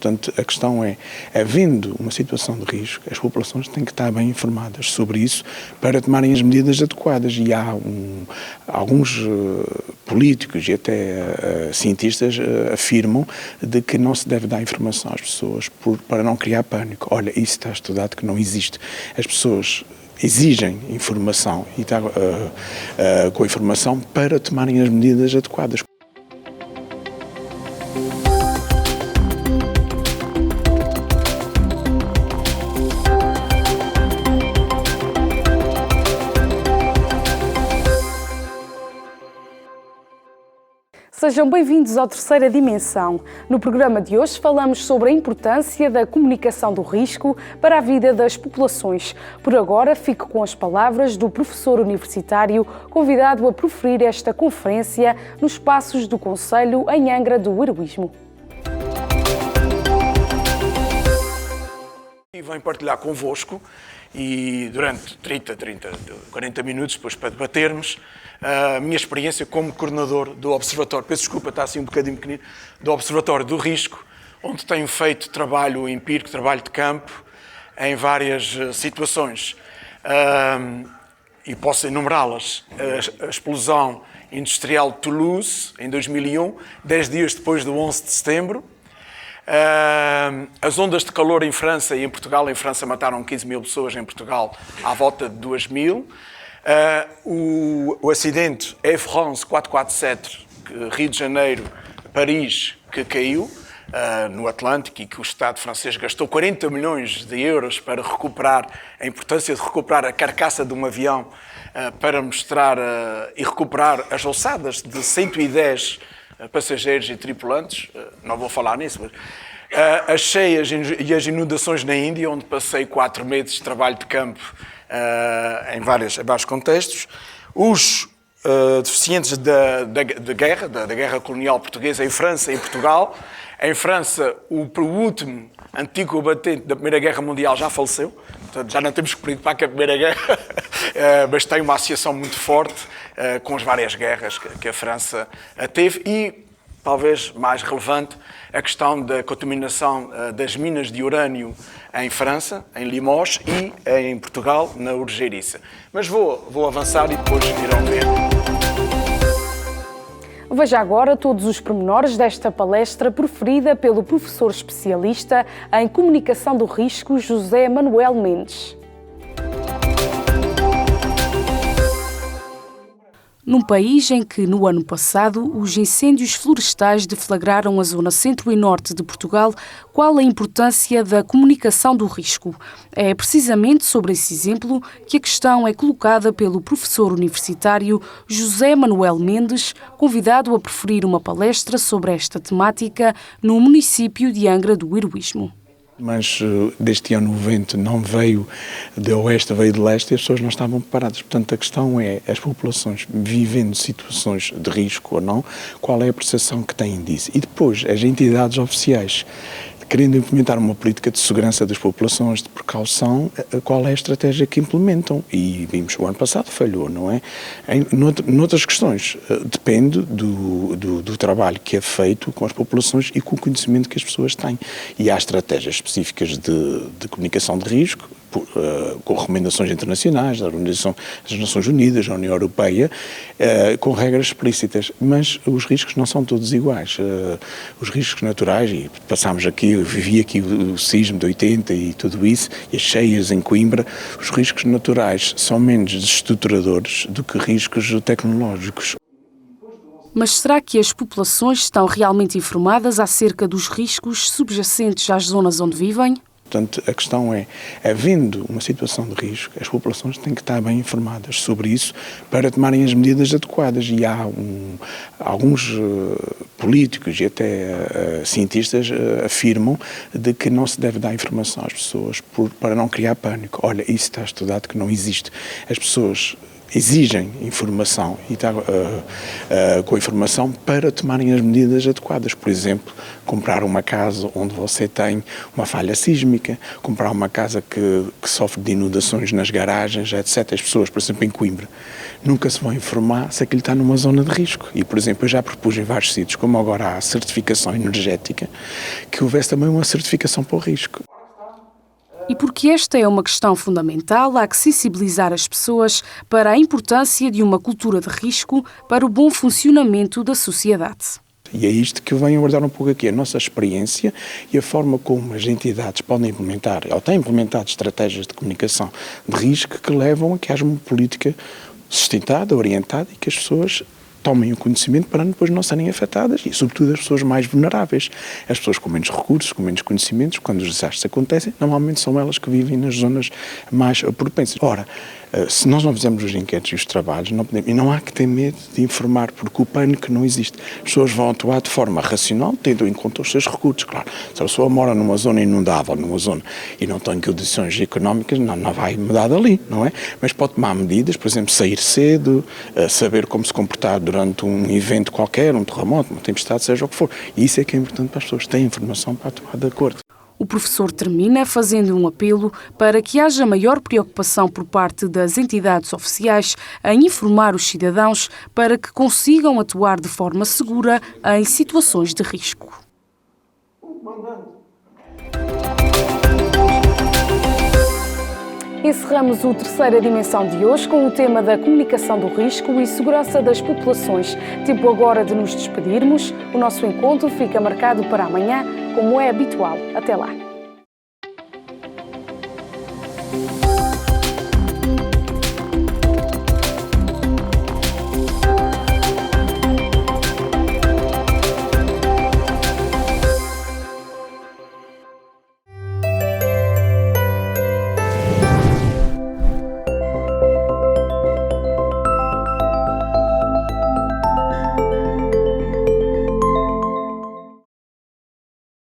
Portanto, a questão é, havendo uma situação de risco, as populações têm que estar bem informadas sobre isso para tomarem as medidas adequadas. E há alguns políticos e até cientistas afirmam de que não se deve dar informação às pessoas para não criar pânico. Olha, isso está estudado que não existe. As pessoas exigem informação e está com a informação para tomarem as medidas adequadas. Sejam bem-vindos ao Terceira Dimensão. No programa de hoje falamos sobre a importância da comunicação do risco para a vida das populações. Por agora, fico com as palavras do professor universitário convidado a proferir esta conferência nos Passos do Conselho em Angra do Heroísmo. E venho partilhar convosco e durante 40 minutos depois para debatermos a minha experiência como coordenador do Observatório, peço desculpa, está assim um bocadinho pequenino, do Observatório do Risco, onde tenho feito trabalho empírico, trabalho de campo, em várias situações. E posso enumerá-las. A explosão industrial de Toulouse, em 2001, 10 dias depois do 11 de setembro. As ondas de calor em França e em Portugal. Em França mataram 15 mil pessoas, em Portugal à volta de 2 mil. O acidente Air France 447, Rio de Janeiro, Paris, que caiu no Atlântico e que o Estado francês gastou 40 milhões de euros para recuperar, a importância de recuperar a carcaça de um avião para mostrar e recuperar as ossadas de 110 passageiros e tripulantes. Não vou falar nisso, mas as cheias e as inundações na Índia, onde passei 4 meses de trabalho de campo em vários contextos, os deficientes da guerra colonial portuguesa em França e em Portugal. Em França, o último antigo combatente da Primeira Guerra Mundial já faleceu, portanto já não temos que preocupar com a Primeira Guerra, mas tem uma associação muito forte com as várias guerras que a França teve e, talvez mais relevante, a questão da contaminação das minas de urânio em França, em Limoges, e em Portugal, na Urgeiriça. Mas vou avançar e depois irão ver. Veja agora todos os pormenores desta palestra proferida pelo professor especialista em comunicação do risco, José Manuel Mendes. Num país em que, no ano passado, os incêndios florestais deflagraram a zona centro e norte de Portugal, qual a importância da comunicação do risco? É precisamente sobre esse exemplo que a questão é colocada pelo professor universitário José Manuel Mendes, convidado a proferir uma palestra sobre esta temática no município de Angra do Heroísmo. Mas deste ano o vento não veio de oeste, veio de leste e as pessoas não estavam preparadas. Portanto, a questão é, as populações vivendo situações de risco ou não, qual é a percepção que têm disso? E depois, as entidades oficiais, querendo implementar uma política de segurança das populações, de precaução, qual é a estratégia que implementam? E vimos que o ano passado falhou, não é? Noutras questões, depende do trabalho que é feito com as populações e com o conhecimento que as pessoas têm. E há estratégias específicas de comunicação de risco, com recomendações internacionais, da Organização das Nações Unidas, da União Europeia, com regras explícitas, mas os riscos não são todos iguais. Os riscos naturais, e passámos aqui, eu vivi aqui o sismo de 80 e tudo isso, e as cheias em Coimbra, os riscos naturais são menos desestruturadores do que riscos tecnológicos. Mas será que as populações estão realmente informadas acerca dos riscos subjacentes às zonas onde vivem? Portanto, a questão é, havendo uma situação de risco, as populações têm que estar bem informadas sobre isso para tomarem as medidas adequadas. E há alguns políticos e até cientistas afirmam de que não se deve dar informação às pessoas para não criar pânico. Olha, isso está estudado que não existe. As pessoas exigem informação e com a informação para tomarem as medidas adequadas. Por exemplo, comprar uma casa onde você tem uma falha sísmica, comprar uma casa que sofre de inundações nas garagens, etc. As pessoas, por exemplo, em Coimbra, nunca se vão informar se aquilo está numa zona de risco. E, por exemplo, eu já propus em vários sítios, como agora há a certificação energética, que houvesse também uma certificação para o risco. E porque esta é uma questão fundamental, há que sensibilizar as pessoas para a importância de uma cultura de risco para o bom funcionamento da sociedade. E é isto que eu venho abordar um pouco aqui, a nossa experiência e a forma como as entidades podem implementar, ou têm implementado estratégias de comunicação de risco que levam a que haja uma política sustentada, orientada e que as pessoas tomem o conhecimento para depois não serem afetadas e, sobretudo, as pessoas mais vulneráveis. As pessoas com menos recursos, com menos conhecimentos, quando os desastres acontecem, normalmente são elas que vivem nas zonas mais propensas. Ora, se nós não fizermos os inquéritos e os trabalhos, não podemos, e não há que ter medo de informar, porque o pânico não existe. As pessoas vão atuar de forma racional, tendo em conta os seus recursos, claro. Se a pessoa mora numa zona inundável, numa zona e não tem condições económicas, não vai mudar dali, não é? Mas pode tomar medidas, por exemplo, sair cedo, saber como se comportar durante um evento qualquer, um terremoto, uma tempestade, seja o que for. E isso é que é importante para as pessoas, têm informação para atuar de acordo. O professor termina fazendo um apelo para que haja maior preocupação por parte das entidades oficiais em informar os cidadãos para que consigam atuar de forma segura em situações de risco. Encerramos o Terceira Dimensão de hoje com o tema da comunicação do risco e segurança das populações. Tempo agora de nos despedirmos. O nosso encontro fica marcado para amanhã, como é habitual. Até lá.